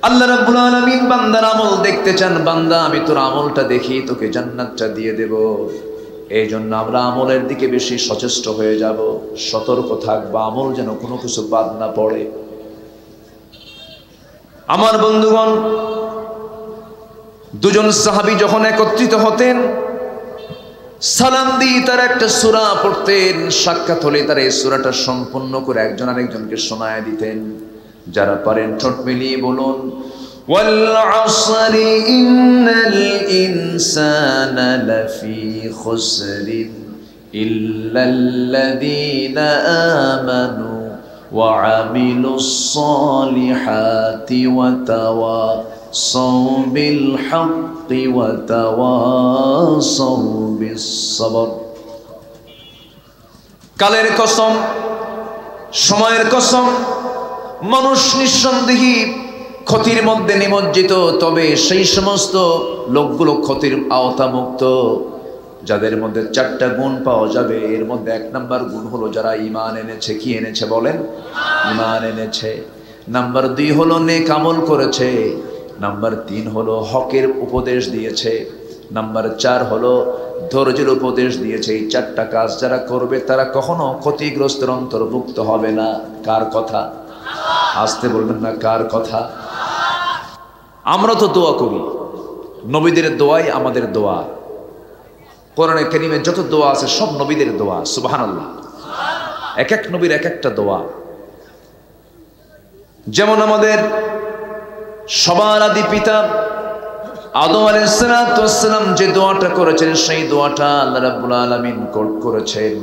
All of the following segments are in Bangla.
আল্লাহ রাব্বুল আলামিন বান্দার আমল দেখতে চান। বান্দা আমি তোর আমলটা দেখি তোকে জান্নাতটা দিয়ে দেব। এই জন্য আমরা আমলের দিকে বেশি সচেষ্ট হয়ে যাব, সতর্ক থাকবো আমল যেন কোনো কিছু বাদ না পড়ে। আমার বন্ধুগণ, দুজন সাহাবী যখন একত্রিত হতেন, সালাম দিয়ে তারা একটা সূরা পড়তেন। সাক্ষাৎ হলে তারা এই সূরাটা সম্পূর্ণ করে একজন আরেকজনকে শোনায় দিতেন। যারা পারেন ঠোঁট মিলিয়ে বলুন, ওয়াল আসরি ইন্নাল ইনসানা লাফি খুসরিন ইল্লাল্লাযীনা আমানু ওয়া আমিলুস সালিহাতি ওয়া তাওয়াসাউ বিল হাক্কি ওয়া তাওয়াসাউ বিস সাবর। কালের কসম, সময়ের কসম, মানুষ নিঃসন্দেহী ক্ষতির মধ্যে নিমজ্জিত। তবে সেই সমস্ত লোকগুলো ক্ষতির আওতামুক্ত যাদের মধ্যে 4টা গুণ পাওয়া যাবে। এর মধ্যে 1 নাম্বার গুণ হলো যারা ঈমান এনেছে। কি এনেছে বলেন? ঈমান এনেছে। নাম্বার 2 হলো নেক আমল করেছে। নাম্বার 3 হলো হকের উপদেশ দিয়েছে। নাম্বার 4 হলো ধৈর্যের উপদেশ দিয়েছে। এই 4টা কাজ যারা করবে তারা কখনো ক্ষতিগ্রস্তের অন্তর্ভুক্ত হবে না। কার কথা? আসতে বলবেন না, কার কথা? আমরা তো দোয়া করি, নবীদের দোয়াই আমাদের দোয়া। কোরআনে কারীমে যত দোয়া আছে সব নবীদের দোয়া। সুবহানাল্লাহ। এক এক নবীর এক একটা দোয়া। যেমন আমাদের সবার আদি পিতা আদম আলাইহিস সালাম যে দোয়াটা করেছেন, সেই দোয়াটা আল্লাহ রাব্বুল আলামিন করেছেন।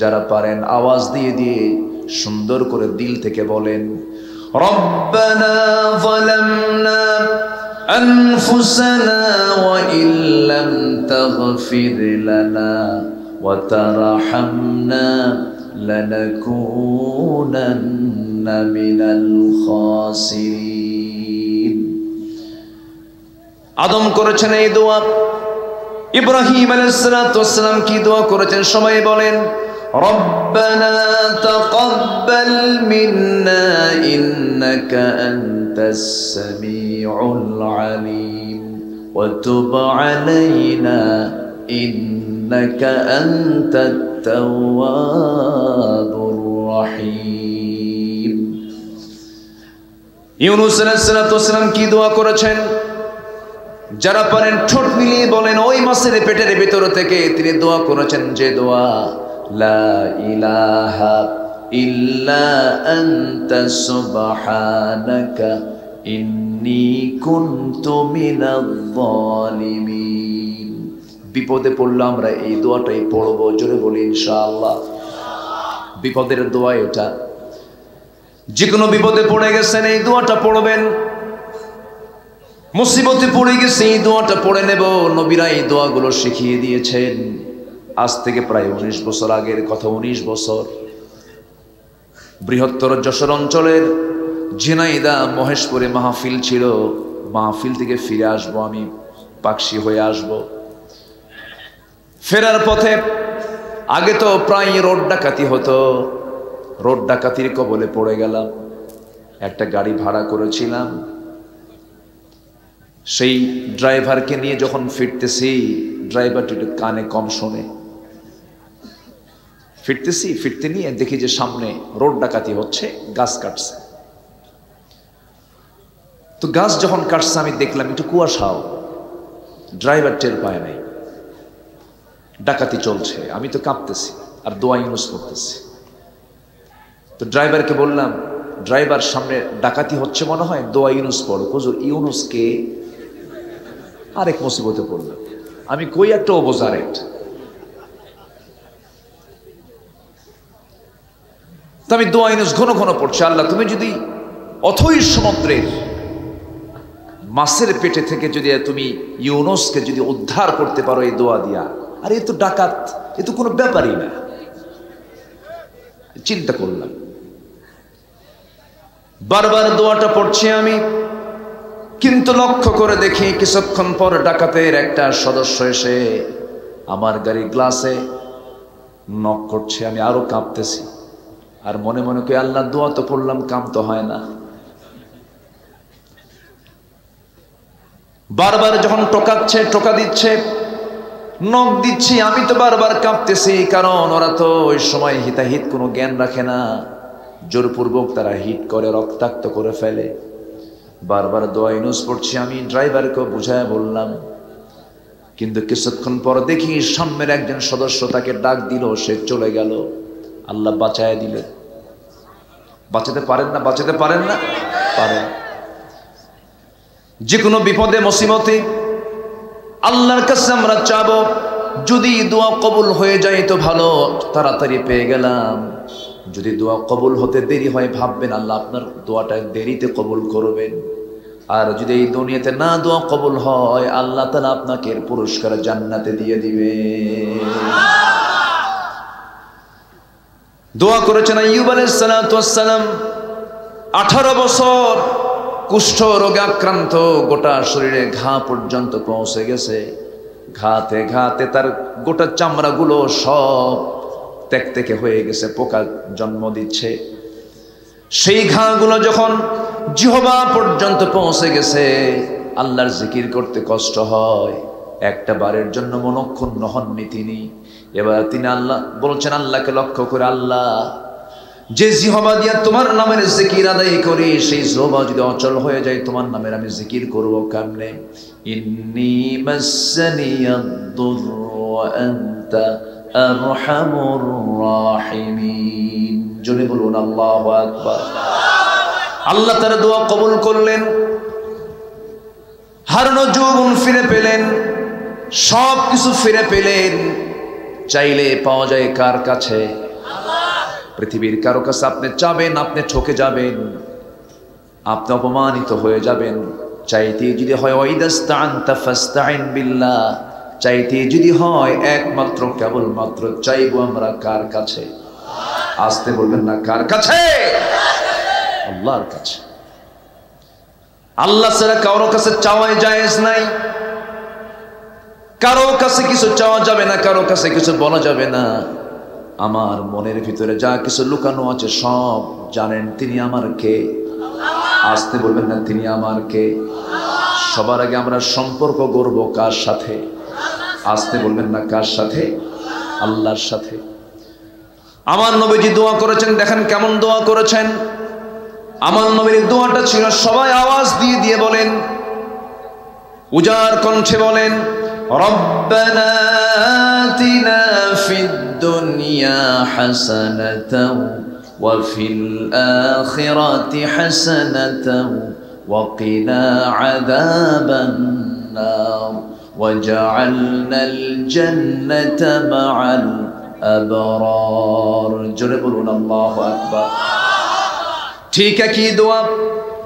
যারা পারেন আওয়াজ দিয়ে দিয়ে সুন্দর করে দিল থেকে বলেন, রব্বানা যালামনা আনফুসানা ওয়া ইল্লাম তাগফির লানা ওয়া তারহামনা লানাকুনান্না মিনাল খাসিরিন। আদম করেছেন এই দোয়া। ইব্রাহিম আলাইহিস সালাম কি দোয়া করেছেন? সবাই বলেন, ربنا تقبل منا إنك أنت السميع العليم وتب علينا إنك أنت التواب الرحيم। ইউনূস আলাইহিস সালাম কি দোয়া করেছেন? যারা পারেন ঠোঁট মিলিয়ে বলেন। ওই মাছের পেটের ভিতর থেকে তিনি দোয়া করেছেন যে দোয়া, লা ইলাহা ইল্লা আনতা সুবহানাকা ইন্নী কুনতু মিনাজ জালিমিন। বিপদে পড়লে আমরা এই দোয়াটাই পড়বো। জোরে বলি ইনশাআল্লাহ। বিপদের দোয়া এটা। যে কোনো বিপদে পড়ে গেছেন এই দোয়াটা পড়বেন। মুসিবতে পড়ে গেছে এই দোয়াটা পড়ে নেব। নবীরা এই দোয়াগুলো শিখিয়ে দিয়েছেন। আজ থেকে প্রায় 19 বছর আগের কথা। 19 বছর বৃহত্তর যশোর অঞ্চলের ঝিনাইদহ মহেশপুরে মাহফিল ছিল। মাহফিল থেকে ফিরে আসবো, আমি পাকশি হয়ে আসব। ফেরার পথে আগে তো প্রায় রোড ডাকাতি হতো। রোড ডাকাতির কবলে পড়ে গেলাম। একটা গাড়ি ভাড়া করেছিলাম। সেই ড্রাইভারকে নিয়ে যখন ফিরতেছি, ড্রাইভারটি একটু কানে কম শোনে। ফিরতে নিয়ে দেখি যে সামনে রোড ডাকাতি হচ্ছে, গাছ কাটছে। তো গাছ যখন কাটছে আমি দেখলাম একটু কুয়াশাও, ড্রাইভার টের পায় নাই। ডাকাতি চলছে, আমি তো কাঁপতেছি আর দোয়া ইউনুস করতেছি। তো ড্রাইভারকে বললাম, ড্রাইভার সামনে ডাকাতি হচ্ছে মনে হয়, দোয়া ইউনুস পড়ো। হুজুর ইউনুসকে আরেক মুসিবতে পড়লাম। আমি কই একটা ওবোজারেট। তো আমি দোয়া ইউনুস ঘন ঘন পড়ছি। আল্লাহ তুমি যদি অথই সমুদ্রের মাছের পেটে থেকে যদি তুমি ইউনুসকে যদি উদ্ধার করতে পারো এই দোয়া দিয়া, আর এ তো ডাকাত, এ তো কোনো ব্যাপারই না। চিন্তা করলাম, বারবার দোয়াটা পড়ছি আমি। কিন্তু লক্ষ্য করে দেখি কিছুক্ষণ পর ডাকাতের একটা সদস্য এসে আমার গাড়ির গ্লাসে নক করছে। আমি আরো কাঁপতেছি আর মনে মনে কই আল্লাহ দোয়া তো পড়লাম, কাম তো হয় না। বারবার যখন টোকা দিচ্ছে, নখ দিচ্ছি, আমি তো বারবার কাঁপতেছি, কারণ ওরা তো ওই সময় হিতাহিত কোনো জ্ঞান রাখে না, জোরপূর্বক তারা হিট করে রক্তাক্ত করে ফেলে। বারবার দোয়া ইউনুস পড়ছি, আমি ড্রাইভারকে বুঝায় বললাম, কিন্তু কিছুক্ষণ পর দেখি সামনের একজন সদস্য তাকে ডাক দিল, সে চলে গেল। আল্লাহ বাঁচায় দিলেন। বাঁচাতে পারেন না? বাঁচাতে পারেন না? পারেন। যে কোনো বিপদে মুসিবতে আল্লাহর কাছে আমরা চাবো, যদি দোয়া কবুল হয়ে যায় তো ভালো, তাড়াতাড়ি পেয়ে গেলাম। যদি দোয়া কবুল হতে দেরি হয়, ভাববেন আল্লাহ আপনার দোয়াটা দেরিতে কবুল করবেন। আর যদি এই দুনিয়াতে না দোয়া কবুল হয়, আল্লাহ তাআলা আপনাকে এর পুরস্কার জান্নাতে দিয়ে দিবে। দোয়া করেছেন আইয়ুব আলাইহিস সালাতু ওয়াস সালাম, 18 বছর কুষ্ঠ রোগে আক্রান্ত, গোটা শরীরে ঘা পর্যন্ত পৌঁছে গেছে। ঘাতে ঘাতে তার গোটা চামড়াগুলো সব তেকতেকে হয়ে গেছে, পোকা জন্ম দিচ্ছে। সেই ঘাগুলো যখন জিহ্বা পর্যন্ত পৌঁছে গেছে, আল্লাহর জিকির করতে কষ্ট হয়। একটা বারের জন্য মনক্ষুণ্ণ হননি তিনি। এবার তিনি আল্লাহ বলছেন, আল্লাহকে লক্ষ্য করে, আল্লাহ যে জিহ্বা দিয়া তোমার নামের জিকির আদায় করি, সেই জিহ্বা যদি অচল হয়ে যায়, তোমার নামের আমি জিকির করব কেমনে? ইন্নী মাসসানিয়াদ-দুররু ওয়া আনতা আরহামুর রাহিমিন। জোরে বলুন আল্লাহু আকবার। আল্লাহ তার দোয়া কবুল করলেন, হারানো যৌবন ফিরে পেলেন, সব কিছু ফিরে পেলেন। চাইলে পাওয়া যায় কার কাছে? পৃথিবীর কারো কাছে আপনি চাবেন, আপনি ঠকে যাবেন, আপনি অপমানিত হয়ে যাবেন। চাইতে যদি হয় ওয়াইদাস্তাআনতা ফাস্তাইন বিল্লাহ, চাইতে যদি হয় একমাত্র কেবলমাত্র চাইবো আমরা কার কাছে? আসতে বলবেন না, কার কাছে? আল্লাহর কাছে। আল্লাহ ছাড়া কারো কাছে চাওয়াই জায়েজ নাই। কারো কাছে কিছু চাওয়া যাবে না, কারো কাছে কিছু বলা যাবে না। আমার মনের ভিতরে যা কিছু লুকানো আছে সব জানেন তিনি আমার কে। আসতে বলবেন না, তিনি আমার কে। সবার আগে আমরা সম্পর্ক গড়ব কার সাথে? আসতে বলবেন না, কার সাথে? আল্লাহর সাথে। আমার নবীজি দোয়া করেছেন, দেখেন কেমন দোয়া করেছেন। আমার নবীর দোয়াটা ছিল, সবাই আওয়াজ দিয়ে দিয়ে বলেন, উজাড় কণ্ঠে বলেন, রব্বানা আতিনা ফিদ দুনিয়া হাসানাতাও ওয়া ফিল আখিরাতি হাসানাতাও ওয়া কিনা আযাবান নার ওয়াজআলনাল জান্নাতা মা'আল আবরার। জোরে বলুন আল্লাহু আকবার। ঠিক একই দোয়া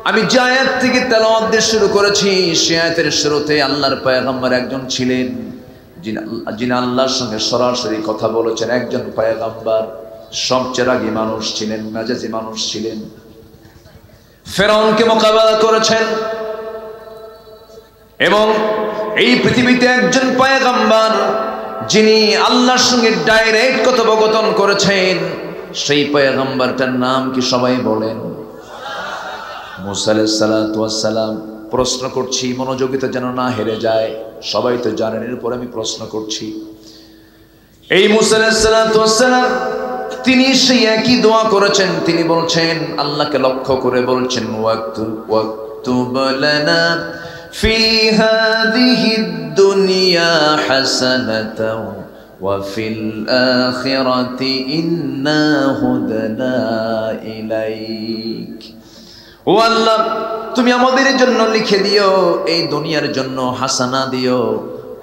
আমি যে আয়াত থেকে তেলাওয়াত দিয়ে শুরু করেছি, সে আয়াতের শুরুতে আল্লাহর পয়গম্বর একজন ছিলেন, যিনি আল্লাহর সঙ্গে সরাসরি কথা বলেছেন। একজন পয়গম্বর, সবচেয়ে রাগী মানুষ ছিলেন, মেজাজি মানুষ ছিলেন, ফেরাউনকে মোকাবেলা করেছেন। এবং এই পৃথিবীতে একজন পয়গম্বর যিনি আল্লাহর সঙ্গে ডাইরেক্ট কথোপকথন করেছেন, সেই পয়গম্বরটার নাম কি সবাই বলেন? মুসা আলাইহিস সালাতু ওয়াস সালাম। প্রশ্ন করছি, মনোযোগিতা যেন না হেরে যায়, সবাই তো জানেন, এরপর আমি প্রশ্ন করছি। এই মুসা আলাইহিস সালাতু ওয়াস সালাম তিনি সেই একই দোয়া করেছেন। তিনি বলছেন, আল্লাহকে লক্ষ্য করে বলছেন, ওয়াক্তুব লানা ফি হাযিহিদ দুনিয়া হাসানাতাও ওয়া ফিল আখিরাতি ইন্না হুদনা ইলাইক। ও আল্লাহ, তুমি আমাদের জন্য লিখে দিও, এই দুনিয়ার জন্য হাসানা দিও,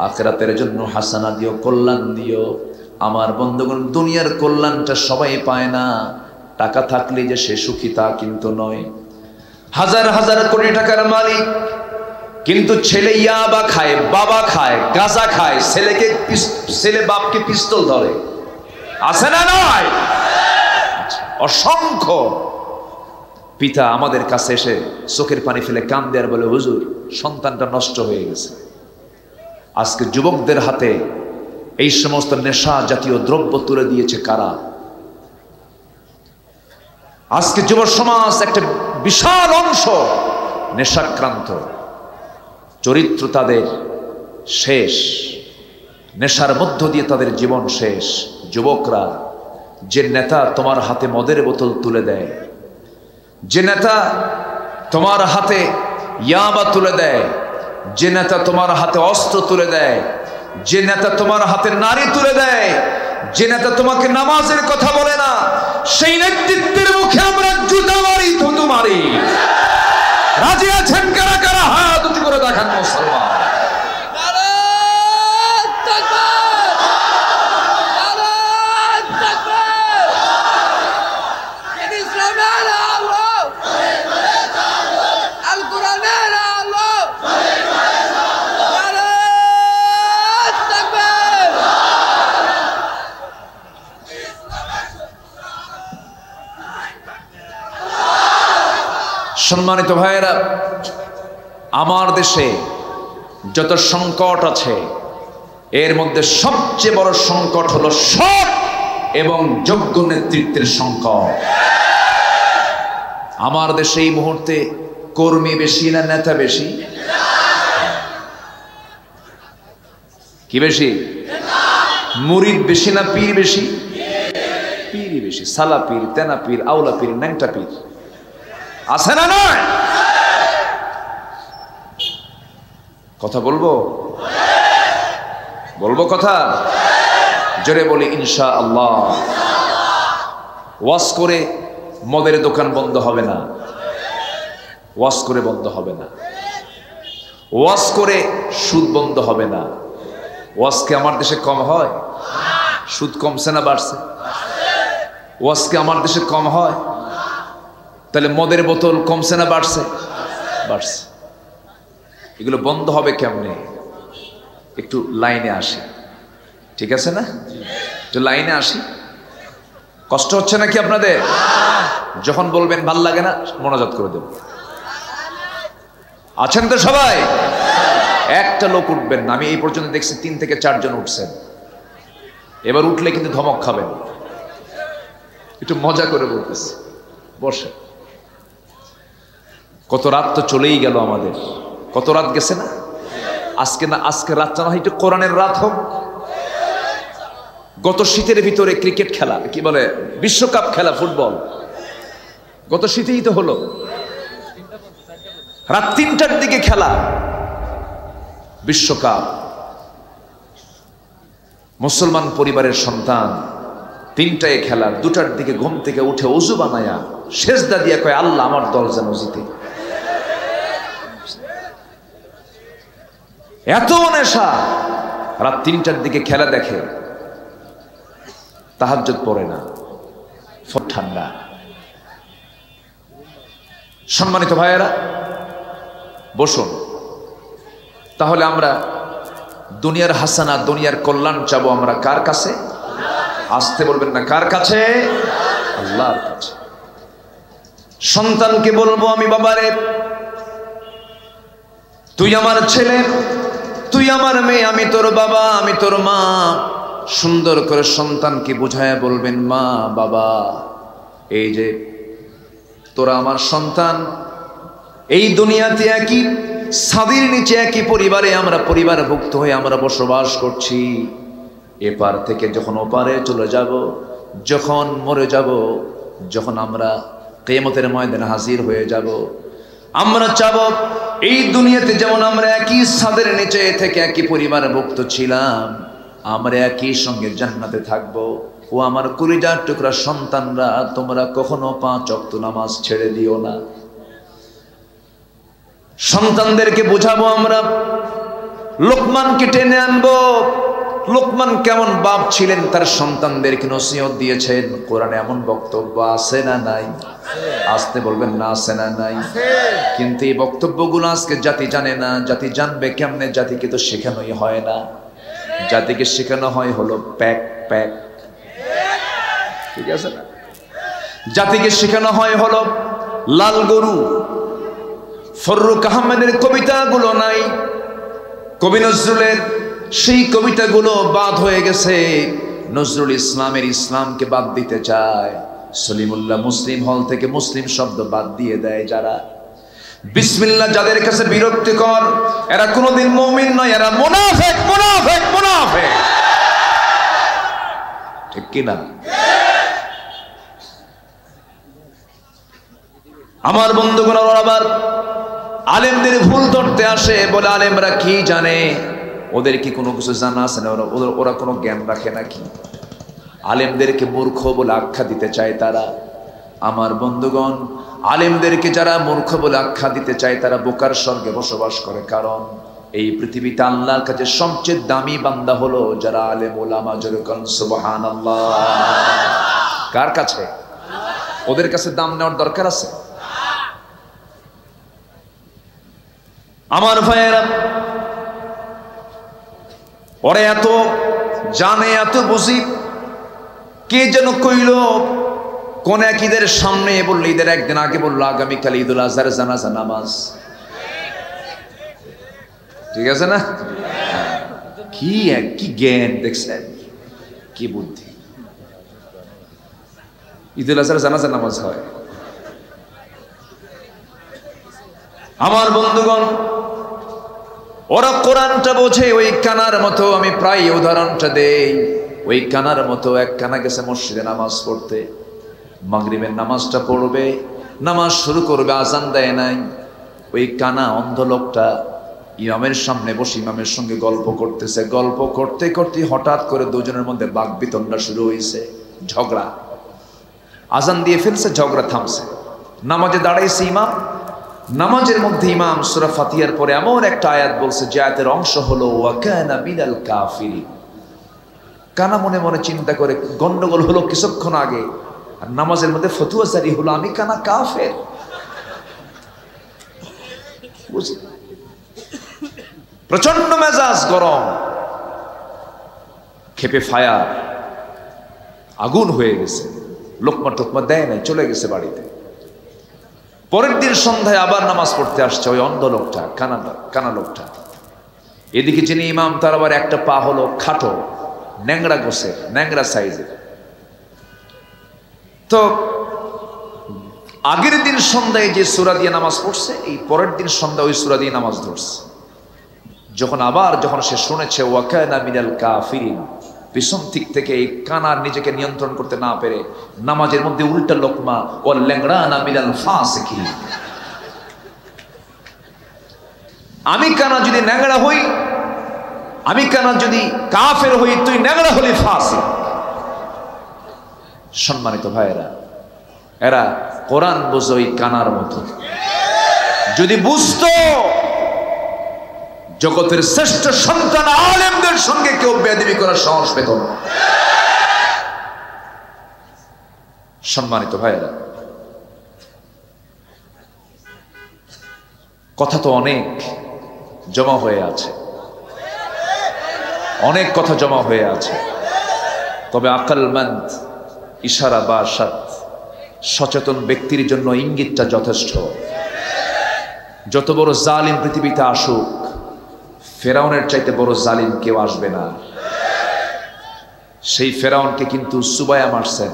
আখিরাতের জন্য হাসানা দিও, কল্যাণ দিও। আমার বন্ধুগণ, দুনিয়ার কল্যাণটা সবাই পায় না। টাকা থাকলে যে সে সুখী তা কিন্তু নয়। হাজার হাজার কোটি টাকার মালিক, কিন্তু ছেলে ইয়াবা খায়, বাবা খায়, গাঁজা খায়, ছেলে বাপকে পিস্তল ধরে, আছে না নয়? অসংখ্য পিতা আমাদের কাছে এসে চোখের পানি ফেলে কান্দে আর বলে, হুজুর সন্তানটা নষ্ট হয়ে গেছে। আজকে যুবকদের হাতে এই সমস্ত নেশা জাতীয় দ্রব্য তুলে দিয়েছে কারা? আজকে যুব সমাজ একটা বিশাল অংশ নেশাক্রান্ত। চরিত্র তাদের শেষ, নেশার মধ্য দিয়ে তাদের জীবন শেষ। যুবকরা, যে নেতা তোমার হাতে মদের বোতল তুলে দেয়, যে নেতা তোমার হাতে ইয়াবা তুলে দেয়, যে নেতা তোমার হাতে অস্ত্র তুলে দেয়, যে নেতা তোমার হাতে নারী তুলে দেয়, যে নেতা তোমাকে নামাজের কথা বলে না, সেই নেতৃত্বের মুখে আমরা জুতা মারি, থুতু মারি। রাজি আছেন কারা কারা? হাত উঁচু করে দেখান মুসলমান। সম্মানিত ভাইয়েরা, আমার দেশে যত সংকট আছে এর মধ্যে সবচেয়ে বড় সংকট হলো সৎ এবং যোগ্য নেতৃত্বের সংকট। আমার দেশে এই মুহূর্তে কর্মী বেশি না নেতা বেশি? কি বেশি? মুরিদ বেশি না পীর বেশি? পীরই বেশি। সালা পীর, তেনা পীর, আউলা পীর, ন্যাংটা পীর আছে না নয়? কথা বলবো বলবো কথা জোরে বলি ইনশাআল্লাহ। ওয়াজ করে মদের দোকান বন্ধ হবে না, ওয়াজ করে বন্ধ হবে না। ওয়াজ করে সুদ বন্ধ হবে না। ওয়াজ কি আমার দেশে কম হয়? সুদ কমছে না বাড়ছে? ওয়াজ কি আমার দেশে কম হয়? তাহলে মদের বোতল কমছে না বাড়ছে? বাড়ছে। এগুলো বন্ধ হবে কেমনে? একটু লাইনে আসি, ঠিক আছে না? একটু লাইনে আসি। কষ্ট হচ্ছে নাকি আপনাদের? যখন বলবেন ভাল লাগে না, মোনাজাত করে দেব। আছেন তো সবাই? একটা লোক উঠবেন না। আমি এই পর্যন্ত দেখছি 3 থেকে 4 জন উঠছেন। এবার উঠলে কিন্তু ধমক খাবেন। একটু মজা করে বলতেছি, বসে। কত রাত তো চলেই গেল আমাদের, কত রাত গেছে না? আজকে না, আজকে রাতটা না হয় একটু কোরআনের রাত হোক। গত শীতের ভিতরে ক্রিকেট খেলা, কি বলে, বিশ্বকাপ খেলা, ফুটবল গত শীতেই তো হলো। রাত 3টার দিকে খেলা, বিশ্বকাপ। মুসলমান পরিবারের সন্তান, 3টায় খেলা, 2টার দিকে ঘুম থেকে উঠে ওযু বানায়া সেজদা দিয়া কয়, আল্লাহ আমার দল যেন জিতে। এত নেশা, রাত 3টার দিকে খেলা দেখে, তাহাজ্জুদ পড়ে না, ঠান্ডা। সম্মানিত ভাইয়েরা, বসুন। তাহলে আমরা দুনিয়ার হাসানা, দুনিয়ার কল্যাণ চাবো আমরা কার কাছে? আসতে বলবেন না, কার কাছে? আল্লাহর কাছে। সন্তানকে বলবো আমি, বাবারে তুই আমার ছেলে, তুই আমার মেয়ে, আমি তোর বাবা, আমি তোর মা। সুন্দর করে সন্তানকে বুঝায়া বলবেন, মা বাবা, এই যে তোরা আমার সন্তান, এই দুনিয়াতে একই ছাদের নিচে একই পরিবারে আমরা পরিবারভুক্ত হয়ে আমরা বসবাস করছি। এপার থেকে যখন ওপারে চলে যাব, যখন মরে যাব, যখন আমরা কিয়ামতের ময়দানে হাজির হয়ে যাব, আমরা চাবো এই দুনিয়াতে যেমন আমরা একই ছাদের নিচে থেকে একই পরিবারভুক্ত ছিলাম, আমরা একই সঙ্গে জান্নাতে থাকবো। ও আমার কলিজার টুকরা সন্তানরা, তোমরা কখনো 5 ওয়াক্ত নামাজ ছেড়ে দিও না। সন্তানদেরকে বোঝাবো আমরা, লোকমানকে টেনে আনবো। লোকমান কেমন বাপ ছিলেন, তার সন্তানদেরকে নসিহত দিয়েছেন। কোরআনে এমন বক্তব্য আছে না নাই? আসতে বলবেন না, আছে না নাই? কিন্তু এই বক্তব্যগুলো আজকে জাতি জানে না। জাতি জানবে কেমনে? জাতিকে তো শেখানোই হয় না। জাতিকে শেখানো হয় হলো প্যাক প্যাক, ঠিক আছে না? জাতিকে শেখানো হয় হলো লাল গরু। ফররুক আহমেদের কবিতাগুলো নাই, কবি নজরুলের সেই কবিতাগুলো বাদ হয়ে গেছে। নজরুল ইসলামের ইসলামকে বাদ দিতে চায়। সলিমুল্লাহ মুসলিম হল থেকে মুসলিম শব্দ বাদ দিয়ে দেয় যারা, বিসমিল্লাহ যাদের কাছে বিরক্তিকর, এরা কোনোদিন মুমিন নয়, এরা মুনাফিক মুনাফিক মুনাফিক। ঠিক কি না? আমার বন্ধুগণ, আবার আলেমদের ভুল ধরতে আসে, বলে আলেমরা কি জানে, ওদের কি কোনো কিছু জানা আছে না, ওরা কোনো জ্ঞান রাখে নাকি? আলেমদেরকে মূর্খ বলে আখ্যা দিতে চায় তারা। আমার বন্ধুগণ, আলেমদেরকে যারা মূর্খ বলে আখ্যা দিতে চায় তারা বোকার স্বর্গে বসবাস করে। কারণ এই পৃথিবীতে আল্লাহর কাছে সবচেয়ে দামি বান্দা হলো যারা আলেম ওলামা। জোরে বলেন সুবহানাল্লাহ। কার কাছে? ওদের কাছে দাম নেওয়ার দরকার আছে? আমার ভাইয়েরা, ওরা এত জানে, এত বুঝি। কে যেন কইল কোন এক ঈদের সামনে, বললো ঈদের একদিন আগে, বললো আগামীকাল ঈদুল আজহার জানাজা নামাজ। ঠিক আছে না? কি কি জ্ঞান দেখছেন, কি বুদ্ধি! ঈদুল আজহার জানাজা নামাজ হয়। আমার বন্ধুগণ, ওরা কোরআনটা বোঝে ওই কানার মতো। আমি প্রায় উদাহরণটা দেই। ওই কানার মতো এক কানা গেছে মসজিদে নামাজ পড়তে। মাগরিবের নামাজটা পড়বে, নামাজ শুরু করবে, আজান দেয় নাই। ওই কানা অন্ধ লোকটা ইমামের সামনে বসে ইমামের সঙ্গে গল্প করতেছে। গল্প করতে করতে হঠাৎ করে দুজনের মধ্যে বাকবিতণ্ডা শুরু হয়েছে, ঝগড়া। আজান দিয়ে ফেলছে, ঝগড়া থামছে। নামাজে দাঁড়াইছে ইমাম। নামাজের মধ্যে ইমাম সূরা ফাতিহার পরে এমন একটা আয়াত বলছে যে আয়াতের অংশ হলো ওয়া কানা মিনাল কাফিরিন। কানা মনে মনে চিন্তা করে, গন্ডগোল হলো কিছুক্ষণ আগে, আর নামাজের মধ্যে ফতুয়া জারি হলো আমি কানা কাফের। প্রচন্ড মেজাজ গরম, খেপে ফায়ার, আগুন হয়ে গেছে। লোকমা টোকমা দেয় নাই, চলে গেছে বাড়িতে। পরের দিন সন্ধ্যায় আবার নামাজ পড়তে আসছে ওই অন্ধ লোকটা, কানা লোকটা। এদিকে যিনি ইমাম, তার আবার একটা পা হলো খাটো, ন্যাংরা গোছের, ন্যাংরা সাইজের। তো আগের দিন সন্ধ্যায় যে সূরা দিয়ে নামাজ পড়ছে, এই পরের দিন সন্ধ্যা ওই সূরা দিয়ে নামাজ ধরছে। যখন সে শুনেছে ওয়া কানা মিনাল কাফিরিন, পিছন দিক থেকে এই কানার নিজেকে নিয়ন্ত্রণ করতে না পেরে নামাজের মধ্যে উল্টা লোকমা ওয়াল ল্যাংরানা মিনাল ফাসিকিন। আমি কানা যদি ন্যাংরা হই, আমি কানা যদি কাফের হই, তুই ন্যাংরা হলি ফাসিক। সম্মানিত ভাইয়েরা, এরা কোরআন বোঝে ওই কানার মতো। যদি বুঝতো জগতের শ্রেষ্ঠ সন্তান আলেমদের সঙ্গে কেউ বেয়াদবি করার সাহস পেত না। সম্মানিত ভাইয়েরা, কথা তো অনেক জমা হয়ে আছে, অনেক কথা জমা হয়ে আছে। তবে আকলমন্দ, ইশারা বা সাত, সচেতন ব্যক্তির জন্য ইঙ্গিতটা যথেষ্ট। যত বড় জালিম পৃথিবীতে আসুক, ফেরাউনের চাইতে বড় জালিম কেউ আসবে না। সেই ফেরাউনকে কিন্তু সুবায়া মারছেন।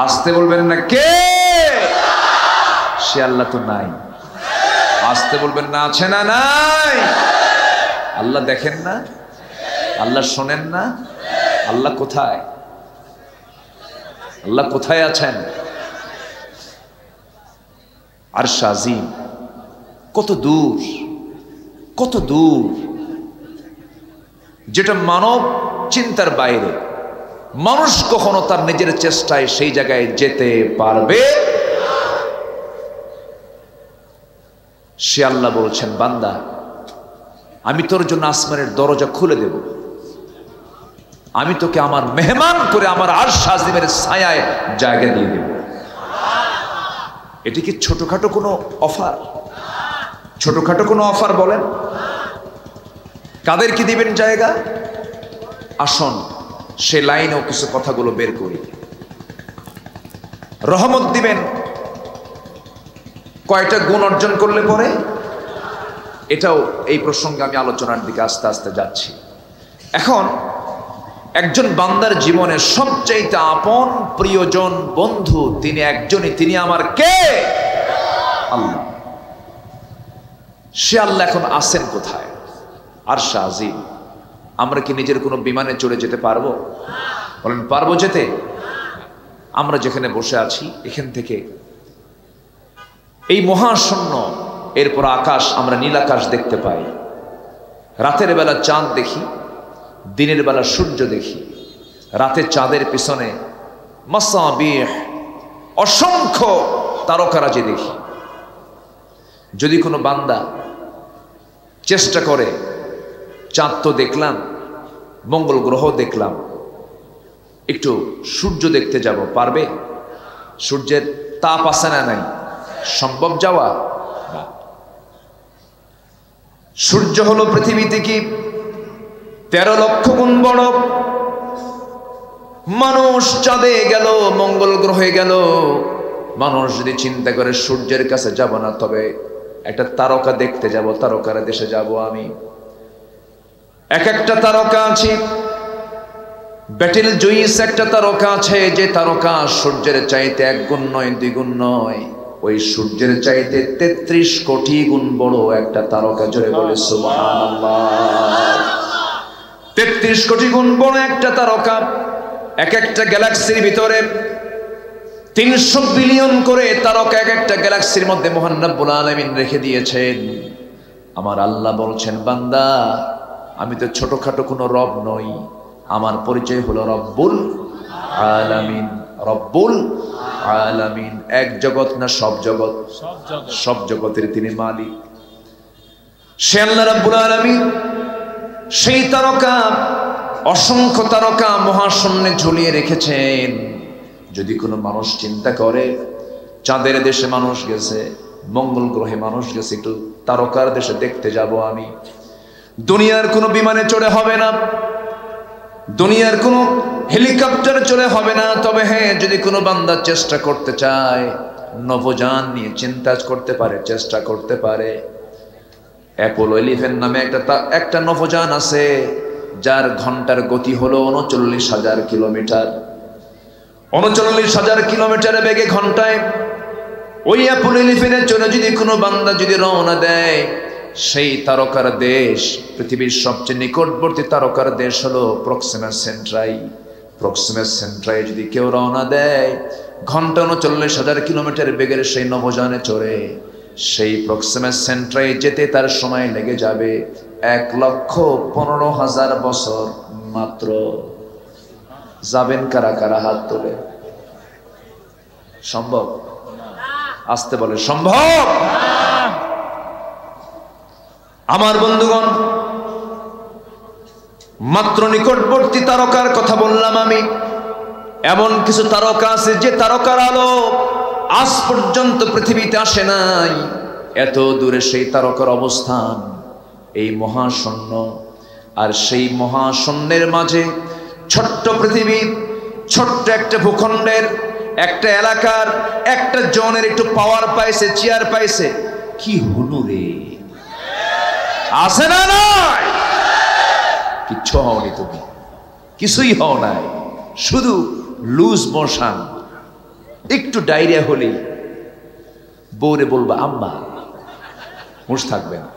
আসতে বলবেন না কে? সে আল্লাহ তো নাই। আসতে বলবেন না আছে না নাই? আল্লাহ দেখেন না? আল্লাহ শোনেন না? আল্লাহ কোথায়? আল্লাহ কোথায় আছেন? আরশ আজিম কত দূর, কত দূর, যেটা মানব চিন্তার বাইরে। মানুষ কখনো তার নিজের চেষ্টায় সেই জায়গায় যেতে পারবে। সে আল্লাহ বলছেন, বান্দা আমি তোর জন্য আসমানের দরজা খুলে দেব, আমি তোকে আমার মেহমান করে আমার আরশ আজিমের ছায়ায় জায়গা দিয়ে দেব। এটি কি ছোটখাটো কোনো অফার? ছোটখাটো কোনো অফার বলেন? কাদেরকে দিবেন জায়গা? আসুন সে লাইনেও কিছু কথাগুলো বের করি। রহমত দিবেন কয়টা গুণ অর্জন করলে পরে? এটাও এই প্রসঙ্গে আমি আলোচনার দিকে আস্তে আস্তে যাচ্ছি। এখন একজন বান্দার জীবনের সবচাইতে আপন প্রিয়জন বন্ধু তিনি একজনই, তিনি আমার কে? আল্লাহ। সে আল্লাহ এখন আছেন কোথায়? আরশে আজিম। আমরা কি নিজের কোনো বিমানে চড়ে যেতে পারবো? বলেন পারবো যেতে? আমরা যেখানে বসে আছি এখান থেকে এই মহাশূন্য, এরপর আকাশ, আমরা নীল আকাশ দেখতে পাই। রাতের বেলা চাঁদ দেখি, দিনের বেলা সূর্য দেখি। রাতে চাঁদের পিছনে মাসাবিহ, অসংখ্য তারকারাজি দেখি। যদি কোনো বান্দা চেষ্টা করে, চাঁদ তো দেখলাম, মঙ্গল গ্রহ দেখলাম, একটু সূর্য দেখতে যাব, পারবে? সূর্যের তাপ আছে না নাই? সম্ভব যাওয়া? না। সূর্য হলো পৃথিবী থেকে 13 লক্ষ গুণ বড়। মানুষ চাঁদে গেল, মঙ্গল গ্রহে গেল, মানুষ যদি চিন্তা করে সূর্যের কাছে যাব না, তবে একটা তারকা দেখতে যাব, তারকার দেশে যাব আমি। এক একটা তারকা আছে, ব্যাটেল জুইস একটা তারকা আছে, যে তারকা সূর্যের চাইতে 1 গুণ নয়, 2 গুণ নয়, ওই সূর্যের চাইতে 33 কোটি গুণ বড় একটা তারকা। জোরে বলে সুবহানাল্লাহ। 33 কোটি গুণ বড় একটা তারকা। এক একটা গ্যালাক্সির ভিতরে 300 বিলিয়ন করে তারকা এক একটা গ্যালাক্সির মধ্যে মহান রব্বুল আলামিন রেখে দিয়েছেন। আমার আল্লাহ বলছেন, বান্দা আমি তো ছোটখাটো কোনো রব নই, আমার পরিচয় হলো রব্বুল আলামিন। রব্বুল আলামিন, এক জগৎ না সব জগৎ? সব জগতের তিনি মালিক। সে আল্লাহ রব্বুল আলামিন সেই তারকা, অসংখ্য তারকা মহাশূন্যে ঝুলিয়ে রেখেছেন। যদি কোনো মানুষ চিন্তা করে চাঁদের দেশে মানুষ গেছে, মঙ্গল গ্রহে মানুষ গেছে, একটু তারকার দেশে দেখতে যাব আমি, দুনিয়ার কোনো বিমানে চড়ে হবে না, দুনিয়ার কোনো হেলিকপ্টারে চড়ে হবে না। তবে হ্যাঁ, যদি কোনো বান্দা চেষ্টা করতে চায়, নভোযান নিয়ে চিন্তা করতে পারে, চেষ্টা করতে পারে। অ্যাপোলো 11 নামে একটা নভোযান আছে, যার ঘন্টার গতি হলো 39,000 কিলোমিটার। 39,000 কিলোমিটার বেগে ঘন্টায় ওই অ্যাপোলো 11 চলে যদি কোনো বান্দা যদি রওনা দেয়, সেই তারকার দেশ, পৃথিবীর সবচেয়ে নিকটবর্তী তারকার দেশ হলো প্রক্সিমা সেন্ট্রাই। প্রক্সিমা সেন্ট্রাই যদি কেউ রওনা দেয়, ঘন্টা 39,000 কিলোমিটার বেগের সেই নভোযানে চড়ে সেই প্রক্সিমা সেন্ট্রাই যেতে তার সময় লেগে যাবে 1,15,000 বছর মাত্র। যাবেন কারা কারা? হাত তোলে। সম্ভব? আসতে বলে সম্ভব। আমার বন্ধুগণ, মাত্র নিকটবর্তী তারকার কথা বললাম আমি। এমন কিছু তারকা আছে যে তারকার আলো আজ পর্যন্ত পৃথিবীতে আসে নাই, এত দূরে সেই তারকার অবস্থান, এই মহাশূন্য। আর সেই মহাশূন্যের মাঝে ছোট্ট পৃথিবী, ছোট্ট একটা ভূখণ্ডের, একটা এলাকার, একটা জনের একটু পাওয়ার পাইছে, চেয়ার পাইছে। কি হলো রে? আছে না নাই? কিচ্ছু হওনি, তুমি কিছুই হও নাই, শুধু লুজ মোশন। একটু ডায়রিয়া হলে বউরে বলবা আম্মা, হুঁশ থাকবে না,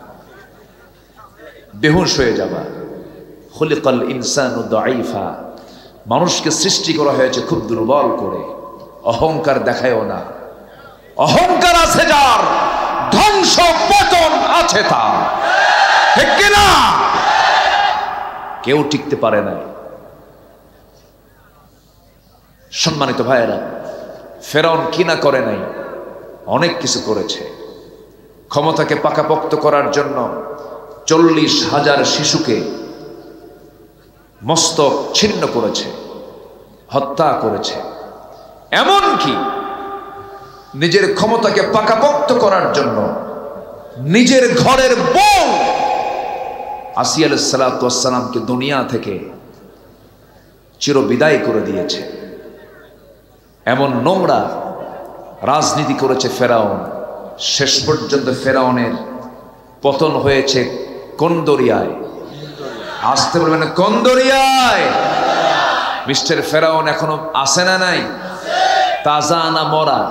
বেহুশ হয়ে যাবা। খুলিকাল ইনসানু দাঈফা, মানুষকে সৃষ্টি করা হয়েছে খুব দুর্বল করে। অহংকার দেখায়ও না। অহংকার আছে যার, ধ্বংস পতন আছে তার। ঠিক কিনা? কেউ টিকতে পারে না। সম্মানিত ভাইয়েরা, ফেরাউন কি না করে নাই? অনেক কিছু করেছে। ক্ষমতাকে পাকাপোক্ত করার জন্য 40,000 শিশুকে মস্তক ছিন্ন করেছে, হত্যা করেছে। এমনকি নিজের ক্ষমতাকে পাকাপোক্ত করার জন্য নিজের ঘরের বউ আসিয়া আলাইহিস সালাতু ওয়াস সালামকে দুনিয়া থেকে চিরবিদায় করে দিয়েছে। এমন নোংরা রাজনীতি করেছে ফেরাউন। শেষ পর্যন্ত ফেরাউনের পতন হয়েছে কোন দরিয়ায়? আসতে বলবেন কোন দরিয়ায়? মিস্টার ফেরাউন এখনো আছে না নাই? তাজা না মরা?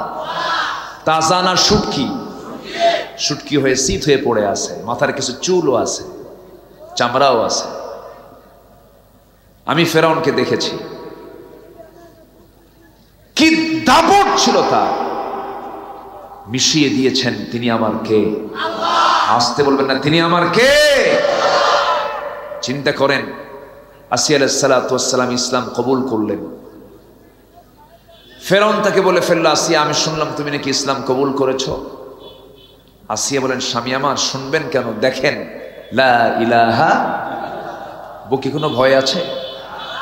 তাজা না শুটকি? শুটকি হয়ে শীত হয়ে পড়ে আছে, মাথার কিছু চুলও আছে, চামড়াও আছে। আমি ফেরাউনকে দেখেছি, কি দাপট ছিল তার। মিশিয়ে দিয়েছেন তিনি আমার কে। আসতে বলবেন না, তিনি আমার কে। চিন্তা করেন, আসিয়া আলাইহিস সালাতু ওয়াস সালাম ইসলাম কবুল করলেন। ফেরাউন তাকে বলে ফেললো, আসিয়া আমি শুনলাম তুমি নাকি ইসলাম কবুল করেছো। আসিয়া বলেন, স্বামী আমার শুনবেন কেন, দেখেন লা ইলাহা। বুকে কোনো ভয় আছে?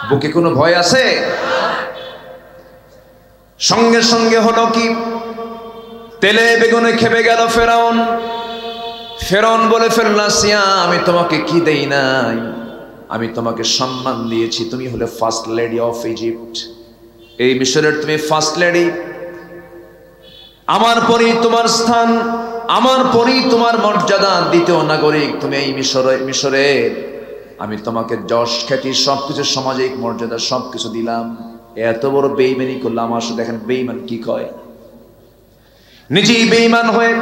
বুকে কোনো ভয় আছে? সঙ্গে সঙ্গে হলো কি, তেলে বেগুনে খেপে গেল ফেরাউন। ফেরাউন বলে ফেলল, আসিয়া আমি তোমাকে কি দেই নাই, আমি তোমাকে সম্মান দিয়েছি, তুমি হলে ফার্স্ট লেডি অফ ইজিপ্ট, এই মিশরের তুমি ফার্স্ট লেডি। আমার পরেই তোমার স্থান, আমার পরেই তোমার মর্যাদা, দ্বিতীয় নাগরিক তুমি এই মিশরে। আমি তোমাকে যশ খ্যাতি সবকিছু, সামাজিক মর্যাদা সবকিছু দিলাম। এত বড় বেঈমানি করলাম। আসলে দেখেন বেঈমান কি কয়, নিজেই বেঈমান হয়ে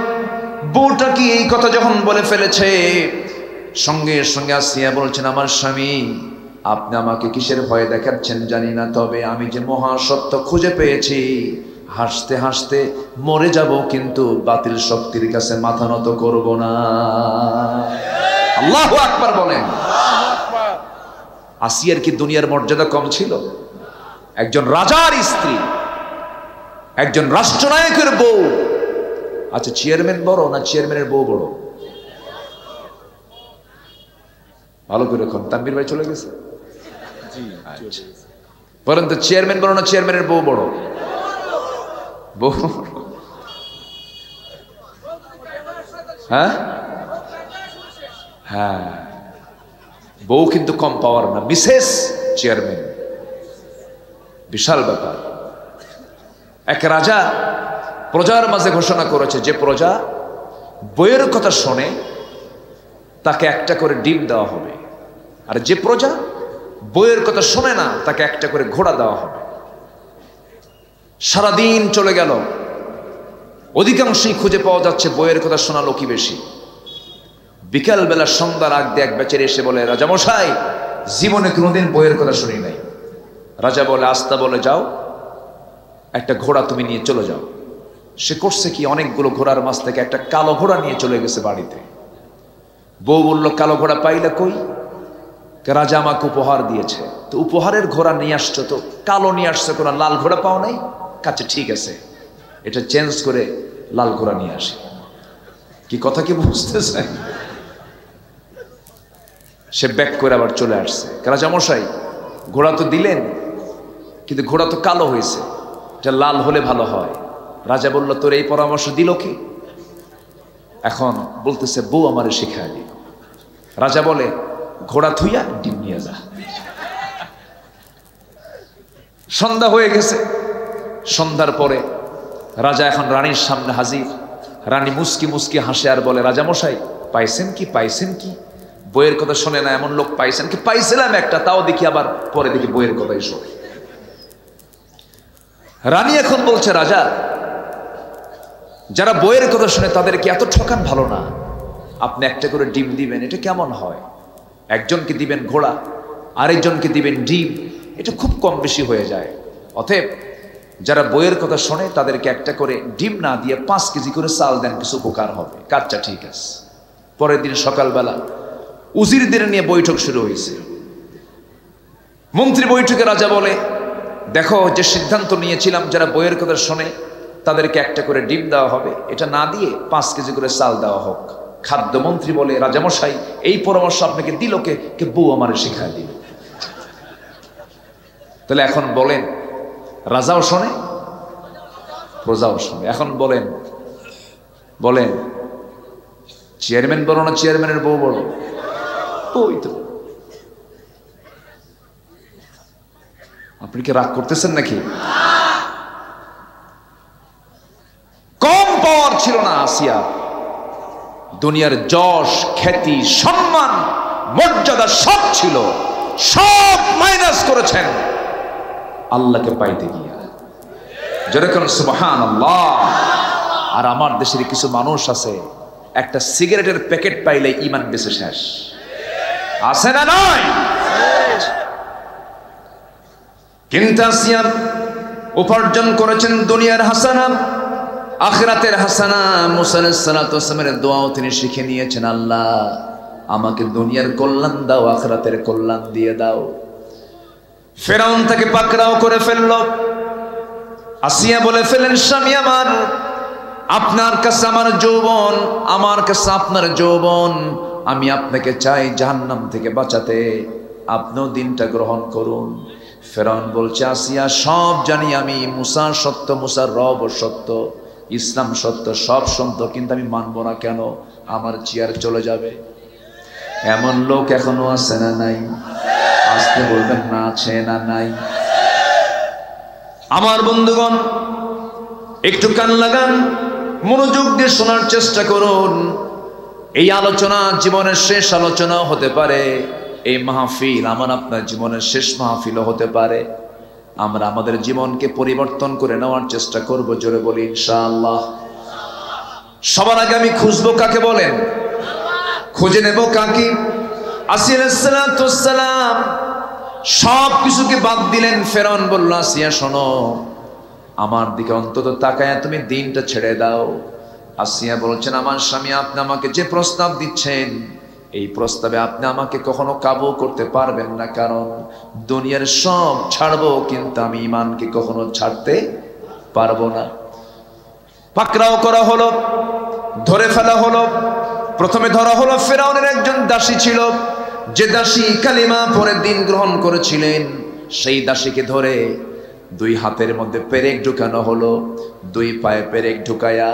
বউটা কি এই কথা যখন বলে ফেলেছে, সঙ্গে সঙ্গে আসিয়া বলছেন, আমার স্বামী আপনি আমাকে কিসের ভয় দেখাচ্ছেন জানি না, তবে আমি যে মহাসত্য খুঁজে পেয়েছি, হাসতে হাসতে মরে যাব কিন্তু বাতিল শক্তির কাছে মাথা নত করব না। আল্লাহু আকবার বলেন। আসিয়ার কি দুনিয়ার মর্যাদা কম ছিল? একজন রাজার স্ত্রী, একজন রাষ্ট্রনায়কের বউ। আচ্ছা, চেয়ারম্যান বড় না চেয়ারম্যানের বউ বড়? ভালো করে এখন তানভীর ভাই চলে গেছে। বলেন তো, চেয়ারম্যান বড় না চেয়ারম্যানের বউ বড়? বউ। হ্যাঁ হ্যাঁ, বউ কিন্তু কম পাওয়ার না। মিসেস চেয়ারম্যান, বিশাল ব্যাপার। এক রাজা প্রজার মাঝে ঘোষণা করেছে, যে প্রজা বইয়ের কথা শোনে তাকে একটা করে ডিম দেওয়া হবে, আর যে প্রজা বইয়ের কথা শোনে না তাকে একটা করে ঘোড়া দেওয়া হবে। সারাদিন চলে গেল, অধিকাংশই খুঁজে পাওয়া যাচ্ছে বইয়ের কথা শোনা লোকই বেশি। বিকাল বেলা সন্ধ্যার আগ দিয়ে এক বেচারি এসে বলে, রাজামশাই জীবনে কোনোদিন বইয়ের কথা শুনি নাই। রাজা বলে, আস্তা বলে যাও, একটা ঘোড়া তুমি নিয়ে চলে যাও। সে করছে কি, অনেকগুলো ঘোড়ার মাঝ থেকে একটা কালো ঘোড়া নিয়ে চলে গেছে বাড়িতে। বউ বলল, কালো ঘোড়া পাইলা কই? রাজা আমাকে উপহার দিয়েছে। তো উপহারের ঘোড়া নিয়ে আসছো, তো কালো নিয়ে আসছো, কোনো লাল ঘোড়া পাও নাই? কাছে ঠিক আছে, এটা চেঞ্জ করে লাল ঘোড়া নিয়ে আসে। কি কথা কি বুঝতেছে? সে ব্যাক করে আবার চলে আসছে। রাজামশাই ঘোড়া তো দিলেন, কিন্তু ঘোড়া তো কালো হয়েছে, এটা লাল হলে ভালো হয়। রাজা বলল, তোর এই পরামর্শ দিল কি? এখন বলতেছে, বউ আমারে শিখায় দিল। রাজা বলে, ঘোড়া থুইয়া ডিম নিয়ে যা। সন্ধ্যা হয়ে গেছে। সন্ধ্যার পরে রাজা এখন রানীর সামনে হাজির। রানী মুস্কি মুস্কি হাসে আর বলে, রাজামশাই পাইছেন কি, পাইছেন কি? বইয়ের কথা শোনে না এমন লোক পাইছেন কি? পাইছিলাম একটা, তাও দেখি আবার পরে দেখি বইয়ের কথাই শোনে। রানী এখন বলছে, রাজা যারা বইয়ের কথা শুনে তাদেরকে এত ঠকান ভালো না, আপনি একটা করে ডিম দিবেন, এটা কেমন হয়? একজনকে দিবেন ঘোড়া, আরেকজনকে দিবেন ডিম, এটা খুব কম বেশি হয়ে যায়। অতএব যারা বইয়ের কথা শোনে তাদেরকে একটা করে ডিম না দিয়ে 5 কেজি করে চাল দেন, কিছু উপকার হবে। কাজটা ঠিক আছে। পরের দিন সকালবেলা উজিরদের নিয়ে বৈঠক শুরু হয়েছে। মন্ত্রী বৈঠকে রাজা বলে, দেখো যে সিদ্ধান্ত নিয়েছিলাম যারা বইয়ের কথা শোনে তাদেরকে একটা করে ডিম দেওয়া হবে, এটা না দিয়ে 5 কেজি করে চাল দেওয়া হোক। খাদ্যমন্ত্রী বলে, রাজামশাই এই পরামর্শ আপনাকে দিল কে? বউ আমারে শিখায় দিল। তাহলে এখন বলেন, রাজাও শোনে প্রজাও শোনে। এখন বলেন বলেন চেয়ারম্যান বড় না চেয়ারম্যানের বউ বড়? ওই তো। আপনি কি রাগ করতেছেন নাকি? কম পাওয়ার ছিল না আসিয়া। দুনিয়ার যশ খ্যাতি সম্মান মর্যাদা সব ছিল, সব মাইনাস করেছেন আল্লাহকে পাইতে গিয়া। যেরকম সুবহানাল্লাহ। আর আমার দেশের কিছু মানুষ আছে একটা সিগারেটের প্যাকেট পাইলে ঈমান বেঁচে শেষ। আছে না নয়? কিন্তু আসিয়া উপার্জন করেছেন দুনিয়ার হাসানা, আখিরাতের হাসানা। মুসা আলাইহিস সালাতু ওয়াস সালামের দোয়াও তিনি শিখে নিয়েছেন, আল্লাহ আমাকে দুনিয়ার কল্যাণ দাও, আখিরাতের কল্যাণ দিয়ে দাও। ফেরাউন তাকে পাকড়াও করে ফেলল। আসিয়া বলে ফেলেন, স্বামী আমার, আপনার কাছে আমার যৌবন, আমার কাছে আপনার যৌবন, আমি আপনাকে চাই জাহান্নাম থেকে বাঁচাতে, আপনিও দিনটা গ্রহণ করুন। ফেরাউন বলছে, আসিয়া সব জানি আমি, মুসা সত্য, মুসার রব সত্য, ইসলাম সত্য, সব সত্য, কিন্তু আমি মানব না। কেন? আমার চেয়ার চলে যাবে। এমন লোক এখনো আছে না নাই? আসতে বলবেন না, আছে না নাই? আমার বন্ধুগণ, একটু কান লাগান, মনোযোগ দিয়ে শোনার চেষ্টা করুন। এই আলোচনা জীবনের শেষ আলোচনা হতে পারে। এই মাহফিল আমার আপনার জীবনের শেষ মাহফিলও হতে পারে। আমরা আমাদের জীবনকে পরিবর্তন করে নেওয়ার চেষ্টা করব। জোরে বলি ইনশাআল্লাহ। সবার আগে আমি খুঁজবো কাকে বলেন? খুঁজে নেব কাকে? আসিয়া আলাইহিস সালাতু ওয়াস সালাম সব কিছুকে বাদ দিলেন। ফেরাউন বলল, আসিয়া শোনো, আমার দিকে অন্তত তাকায় তুমি দিনটা ছেড়ে দাও। আসিয়া বলছেন, আমার স্বামী, আপনি আমাকে যে প্রস্তাব দিচ্ছেন, এই প্রস্তাবে আপনি আমাকে কখনো কাবু করতে পারবেন না, কারণ দুনিয়ার সব ছাড়বো কিন্তু আমি ঈমানকে কখনো ছাড়তে পারবো না। পাকড়াও করা হলো, ধরে ফেলা হলো। প্রথমে ধরা হলো ফেরাউনের একজন দাসী ছিল, যে দাসী কালিমা পরে দিন গ্রহণ করেছিলেন। সেই দাসীকে ধরে দুই হাতের মধ্যে পেরেক ঢুকানো হলো, দুই পায়ে পেরেক ঢুকায়া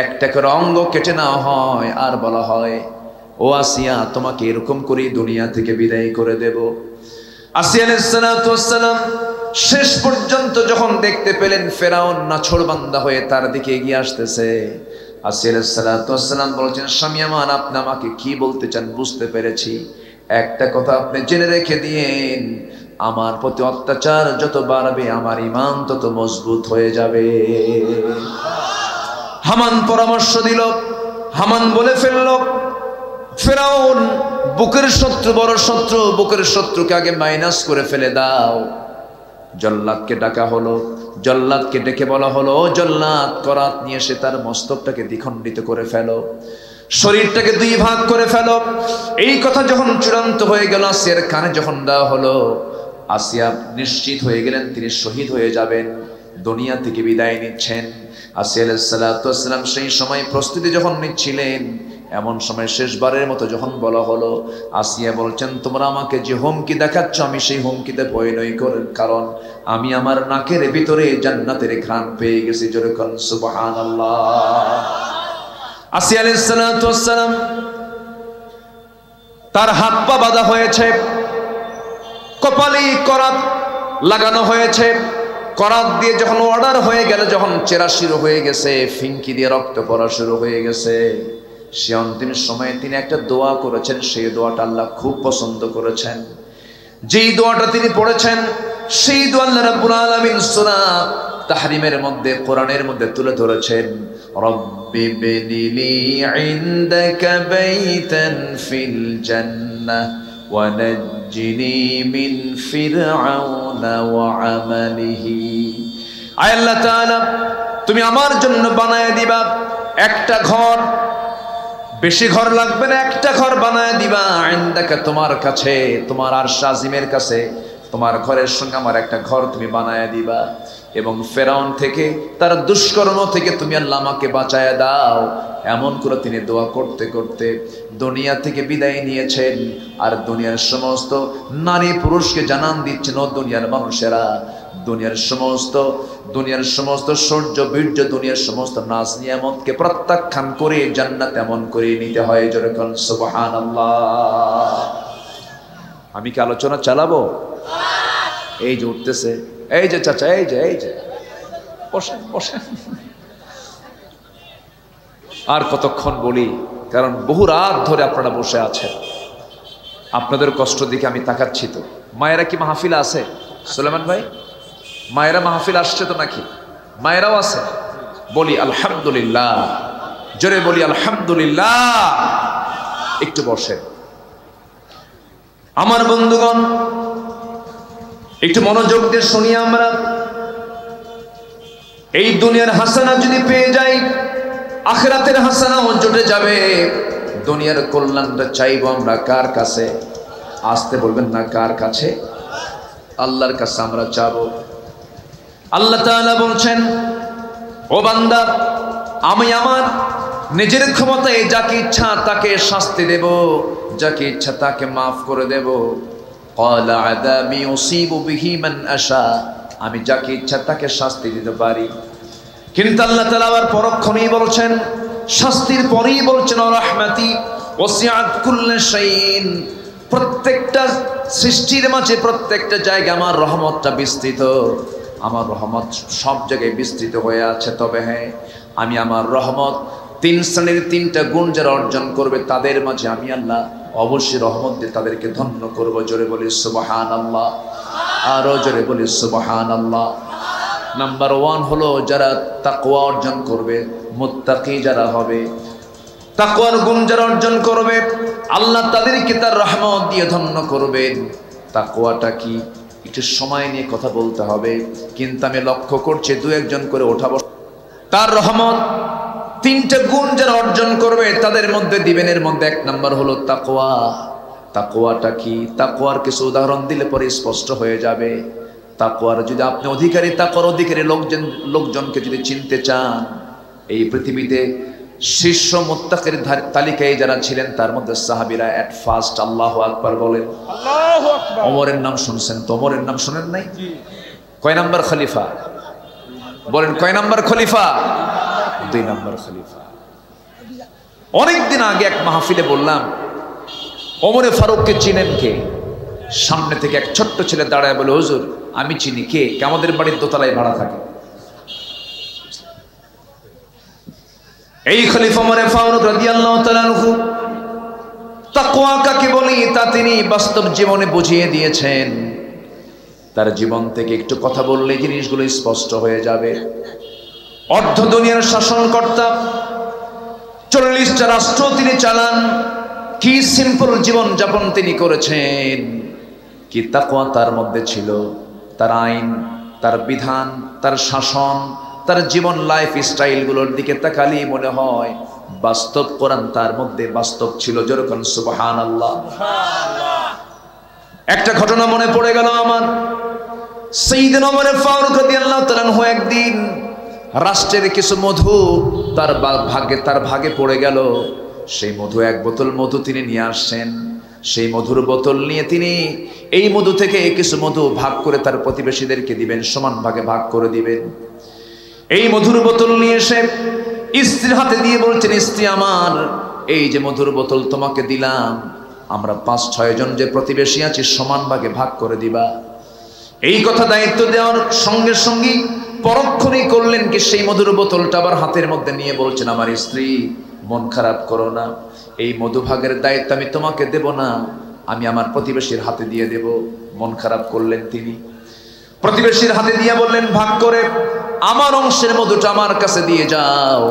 একটা করে অঙ্গ কেটে নেওয়া হয়, আর বলা হয়, ও আসিয়া, তোমাকে এরকম করে দুনিয়া থেকে বিদায় করে দেব। আসিয়া আলাইহিস সালাতু ওয়াস সালাম শেষ পর্যন্ত যখন দেখতে পেলেন ফেরাউন নাছোড়বান্দা হয়ে তার দিকে এগিয়ে আসতেছে, আসিয়া আলাইহিস সালাতু ওয়াস সালাম বলছেন, স্বামী আমার, আপনি আমাকে কি বলতে চান বুঝতে পেরেছি। একটা কথা আপনি জেনে রেখে দিয়েন, আমার প্রতি অত্যাচার যত বাড়বে আমার ঈমান তত মজবুত হয়ে যাবে। হামান পরামর্শ দিল। হামান বলে ফেলল, ফেরাউন বুকের শত্রু, বড় শত্রু, বুকের শত্রুকে আগে মাইনাস করে ফেলে দাও। জল্লাদকে ডাকা হলো। জল্লাদকে ডেকে বলা হলো, ও জল্লাদ, করাত নিয়ে এসে তার মস্তকটাকে দ্বিখণ্ডিত করে ফেলো, শরীরটাকে দুই ভাগ করে ফেলো। এই কথা যখন চূড়ান্ত হয়ে গেল, আসিয়ার কানে যখন দেওয়া হলো, আসিয়া নিশ্চিত হয়ে গেলেন তিনি শহীদ হয়ে যাবেন, দুনিয়া থেকে বিদায় নিচ্ছেন। আসিয়া আলাইহিস সালাতু ওয়াস সালাম সেই সময় প্রস্তুতি যখন নিচ্ছিলেন, এমন সময় শেষবারের মতো যখন বলা হলো, আসিয়া বলছেন, তোমরা আমাকে যে হুমকি দেখাচ্ছ, আমি সেই হুমকিতে ভয় নই, কারণ আমি আমার নাকের ভিতরে জান্নাতের ঘ্রাণ পেয়ে গেছি। জোরে বলুন সুবহানাল্লাহ। আসিয়া আলাইহিস সালাতু ওয়াস সালাম তার হাত পা বাঁধা হয়েছে, কপালে করাত লাগানো হয়েছে। করাত দিয়ে যখন অর্ডার হয়ে গেল, যখন চেরা শুরু হয়ে গেছে, ফিঙ্কি দিয়ে রক্ত পড়া শুরু হয়ে গেছে, সে অন্তিম সময়ে তিনি একটা দোয়া করেছেন। সেই দোয়াটা আল্লাহ খুব পছন্দ করেছেন। যেই দোয়াটা তিনি পড়েছেন, সেই দোয়া আল্লাহ রাব্বুল আলামিন সূরা তাহরিমের মধ্যে, কোরআনের মধ্যে তুলে ধরেছেন, রব্বি বিনিলি ইনদাকা বাইতান ফিল জান্নাহ ওয়া নাজ্জিনি মিন ফিরআউনা ওয়া আমালিহি। আয় আল্লাহ তাআলা, তুমি আমার জন্য বানায় দিবা একটা ঘর, বেশি ঘর লাগবে না, একটা ঘর বানায় দিবা, ইনদাকা তোমার কাছে, তোমার আরশ আজিমের কাছে, তোমার ঘরের সঙ্গে আমার একটা ঘর তুমি বানায় দিবা, এবং ফেরাউন থেকে, তার দুষ্কর্ম থেকে তুমি আল্লাহ আমাকে বাঁচায় দাও। এমন করে তিনি দোয়া করতে করতে দুনিয়া থেকে বিদায় নিয়েছেন। আর দুনিয়ার সমস্ত নারী পুরুষকে জানান দিচ্ছেন, ও দুনিয়ার মানুষেরা, দুনিয়ার সমস্ত সৌর্য বীর্য, দুনিয়ার সমস্ত নাজ নিয়ামতকে প্রত্যাখ্যান করে জান্নাত এমন করে নিতে হয়। জোরে বলুন সুবহানাল্লাহ। আমি কি আলোচনা চালাবো? এই যে উঠতেছে, এই যে চাচা, এই যে বসেন বসেন। আর কতক্ষণ বলি, কারণ বহু রাত ধরে আপনারা বসে আছেন, আপনাদের কষ্ট দিকে আমি তাকাচ্ছি। তো মায়েরা কি মাহফিল আছে? সুলেমান ভাই, মায়েরা মাহফিল আসছে তো নাকি? মায়েরাও আছে? বলি আলহামদুলিল্লাহ। জোরে বলি আলহামদুলিল্লাহ। একটু বসে আমার বন্ধুগণ, একটু মনোযোগ দিয়ে শুনি। আমরা এই দুনিয়ার হাসানা যদি পেয়ে যাই, আখিরাতের হাসানাও জুটে যাবে। দুনিয়ার কল্যাণটা চাইবো আমরা কার কাছে? আসতে বলবেন না, কার কাছে? আল্লাহর কাছে আমরা চাবো। আল্লাহ তাআলা বলছেন, ও বান্দা, আমি আমার নিজের ক্ষমতায় যাকে ইচ্ছা তাকে শাস্তি দেব, যাকে ইচ্ছা তাকে মাফ করে দেব। ক্বালা আযাবি উসিবু বিহি মান আশা, আমি যাকে ইচ্ছা তাকে শাস্তি দিতে পারি। কিন্তু আল্লাহ তাআলা আবার পরক্ষণেই বলছেন, শাস্তির পরেই বলছেন, রাহমাতি ওয়াসিআত কুল্লা শাইইন, প্রত্যেকটা সৃষ্টির মাঝে প্রত্যেকটা জায়গায় আমার রহমতটা বিস্তৃত। আমার রহমত সব জায়গায় বিস্তৃত হয়ে আছে। তবে হ্যাঁ, আমি আমার রহমত 3 শ্রেণীর 3টা গুণ যারা অর্জন করবে তাদের মাঝে আমি আল্লাহ অবশ্যই রহমত দিয়ে তাদেরকে ধন্য করব। জোরে বলি সুবহানাল্লাহ, আরো জোরে বলি সুবহানাল্লাহ। নাম্বার 1 হলো যারা তাকওয়া অর্জন করবে, মুত্তাকি যারা হবে, তাকওয়ার গুণ যারা অর্জন করবে, আল্লাহ তাদেরকে তার রহমত দিয়ে ধন্য করবেন। তাকওয়াটা কি? একটু সময় নিয়ে কথা বলতে হবে, কিন্তু আমি লক্ষ্য করছি 2-1 করে ওঠাবো। তার রহমত 3টা গুণ যারা অর্জন করবে তাদের মধ্যে দিবেন। এর মধ্যে 1 নম্বর হলো তাকওয়া। তাকওয়াটা কি? তাকওয়ার কিছু উদাহরণ দিলে পরে স্পষ্ট হয়ে যাবে। তাকওয়ার যদি আপনি তাকওয়ার অধিকারী লোকজনকে যদি চিনতে চান, এই পৃথিবীতে শীর্ষ মুত্তাকির তালিকায় যারা ছিলেন তার মধ্যে সাহাবীরা এট ফার্স্ট। আল্লাহু আকবার বলেন। আল্লাহু আকবার। ওমরের নাম শুনছেন তো? ওমরের নাম শুনেন নাই? কয় নাম্বার খলিফা বলেন? কয় নাম্বার খলিফা? 2 নাম্বার খলিফা। অনেকদিন আগে এক মাহফিলে বললাম, ওমরে ফারুককে চিনেন কে? সামনে থেকে এক ছোট্ট ছেলে দাঁড়ায় বলে, হুজুর আমি চিনি। কে? আমাদের বাড়ির দোতলায় ভাড়া থাকে। এই খলিফা ওমর ফারুক রাদিয়াল্লাহু তাআলা আনহু তাকওয়া কাকে বলি তা তিনি বাস্তব জীবনে বুঝিয়ে দিয়েছেন। তার জীবন থেকে একটু কথা বললে জিনিসগুলো স্পষ্ট হয়ে যাবে। অর্ধ দুনিয়ার শাসনকর্তা, 40টা রাষ্ট্র তিনি চালান। কি সিম্পল জীবন যাপন তিনি করেছেন। কি তাকওয়া তার মধ্যে ছিল। তার আইন, তার বিধান, তার শাসন, তার জীবন লাইফ স্টাইলগুলোর দিকে তাকালে মনে হয় বাস্তব কোরআন তার মধ্যে বাস্তব ছিল। যেরকম সুবহানাল্লাহ। একটা ঘটনা মনে পড়ে গেল আমার। সাইয়েদনা ওমর ফারুক রাদিয়াল্লাহু তাআলা আনহু একদিন রাষ্ট্রের কিছু মধু তার ভাগে পড়ে গেল। সেই মধু, 1 বোতল মধু তিনি নিয়ে আসছেন। সেই মধুর বোতল নিয়ে তিনি এই মধু থেকে কিছু মধু ভাগ করে তার প্রতিবেশীদেরকে দিবেন, সমান ভাগে ভাগ করে দিবেন। এই মধুর বোতল নিয়ে এসে স্ত্রীর হাতে দিয়ে বলছেন, স্ত্রী আমার, এই যে মধুর বোতল তোমাকে দিলাম, আমরা 5-6 জন যে প্রতিবেশী আছি সমান ভাগে ভাগ করে দিবা। এই কথা দায়িত্ব দেওয়ার সঙ্গে সঙ্গে পরক্ষণেই করলেন কি, সেই মধুর বোতলটা আবার হাতের মধ্যে নিয়ে বলছেন, আমার স্ত্রী মন খারাপ করো না, এই মধুভাগের দায়িত্ব আমি তোমাকে দেব না, আমি আমার প্রতিবেশীর হাতে দিয়ে দেব। মন খারাপ করলেন তিনি, প্রতিবেশীর হাতে দিয়ে বললেন, ভাগ করে আমার অংশের মধুটা আমার কাছে দিয়ে যাও।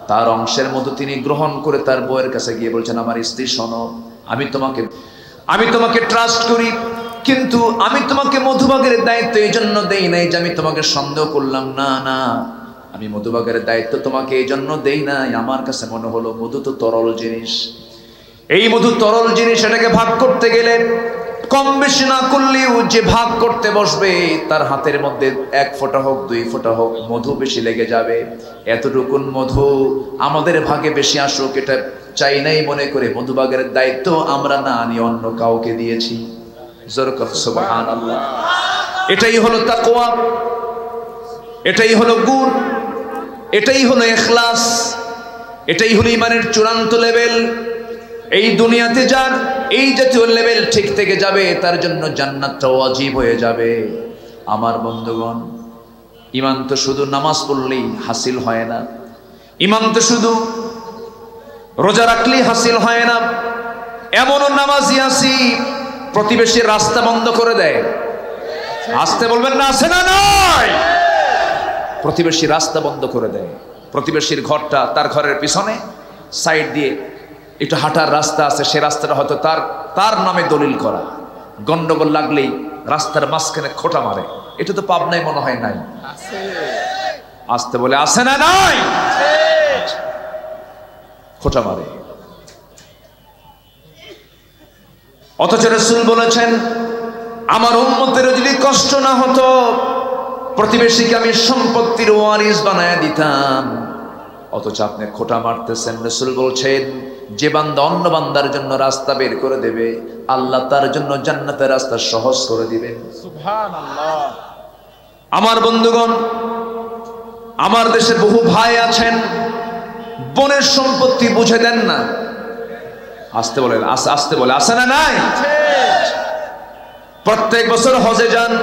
তার অংশের মধু তিনি গ্রহণ করে তার বউয়ের কাছে গিয়ে বলছেন, আমার স্ত্রী শোনো, আমি তোমাকে ট্রাস্ট করি, কিন্তু আমি তোমাকে মধুভাগের দায়িত্ব এই জন্য দেই নাই যে আমি তোমাকে সন্দেহ করলাম। না না, আমি মধুভাগের দায়িত্ব তোমাকে এই জন্য দেই নাই, আমার কাছে মনে হলো মধু তো তরল জিনিস। এই মধু তরল জিনিস, এটাকে ভাগ করতে গেলে কম বেশি না করলেও যে ভাগ করতে বসবে তার হাতের মধ্যে 1 ফোঁটা হোক 2 ফোঁটা হোক মধু বেশি লেগে যাবে। এতটুকুন মধু আমাদের ভাগে বেশি আসুক এটা চাই নাই মনে করে মধুভাগের দায়িত্ব আমরা না আনি অন্য কাউকে দিয়েছি। সুবহানাল্লাহ। এটাই হলো তাকওয়া, এটাই হলো গুণ, এটাই হলো ইখলাস, এটাই হলো ঈমানের চূড়ান্ত লেভেল। এই দুনিয়াতে যার এই জাতীয় লেভেল ঠিক থেকে যাবে তার জন্য জান্নাতটা ওয়াজিব হয়ে যাবে। আমার বন্ধুগণ, ঈমান তো শুধু নামাজ পড়লেই হাসিল হয় না, ঈমান তো শুধু রোজা রাখলেই হাসিল হয় না। এমনও নামাজি আছি প্রতিবেশীর রাস্তা বন্ধ করে দেয়, আসতে বলবেন না, আছে না নয়? প্রতিবেশী রাস্তা বন্ধ করে দেয়, প্রতিবেশীর ঘরটা, তার ঘরের পিছনে সাইড দিয়ে একটু হাঁটার রাস্তা আছে, সে রাস্তাটা হয়তো তার নামে দলিল করা, গন্ডগোল লাগলেই রাস্তার মাঝখানে খোঁটা মারে। এটা তো পাবনায় মনে হয় নাই, আসতে বলে আসে না, নাই খোঁটা মারে। অথচ রাসূল বলেছেন আমার উম্মতের যদি কষ্ট না হতো প্রতিবেশীকে আমি সম্পত্তির ওয়ারিস বানায় দিতাম। অথচ আপনি খোঁটা মারতেছেন। রাসূল বলছেন যে বান্দা অন্য বান্দার জন্য রাস্তা বের করে দেবে আল্লাহ তার জন্য জান্নাতের রাস্তা সহজ করে দিবেন। সুবহানাল্লাহ। আমার বন্ধুগণ, আমার দেশে বহু ভাই আছেন বোনের সম্পত্তি বুঝে দেন না। আসতে বলে আসতে বলে আসে না, নাই? প্রত্যেক বছর হজে যান,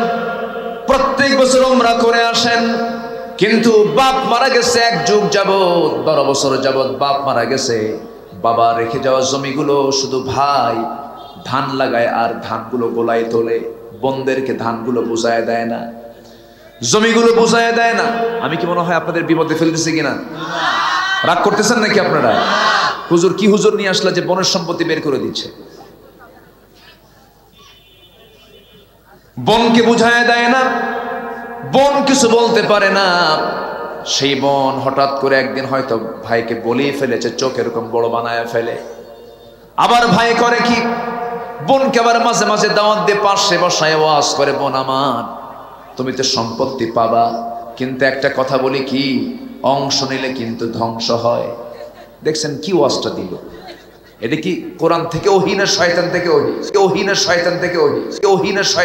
প্রত্যেক বছর উমরা করে আসেন, কিন্তু বাপ মারা গেছে এক যুগ যাবত, 12 বছর যাবত বাপ মারা গেছে। বাবা রেখে যাওয়া জমিগুলো শুধু ভাই ধান লাগায় আর ধানগুলো গোলায় তোলে, বোনদেরকে ধানগুলো বুঝায় দেয় না, জমিগুলো বুঝায় দেয় না। আমি কি মনে হয় আপনাদের বিপদে ফেলতেছি কিনা? রাগ করতেছেন নাকি আপনারা? হুজুর কি হুজুর নিয়ে আসলে যে বোনের সম্পত্তি বের করে দিচ্ছে? বোনকে বুঝায় দেয় না, বোন কিছু বলতে পারে না। সেই বোন হঠাৎ করে একদিন হয়তো ভাইকে বলেই ফেলেছে, চোখ এরকম বড় বানায় ফেলে। আবার ভাই করে কি, বোনকে আবার মাঝে মাঝে দাওয়াত দিয়ে পাশে বসায় ওয়াজ করে, বোন আমার তুমি তো সম্পত্তি পাবা, কিন্তু একটা কথা বলি কি, অংশ নিলে কিন্তু ধ্বংস হয়। দেখছেন কি ওয়াজটা দিল? এটা কি কোরআন থেকে ওহী না শয়তান থেকে ওহী? ওহী না শয়তান থেকে ওহী? ওহী না শয়তান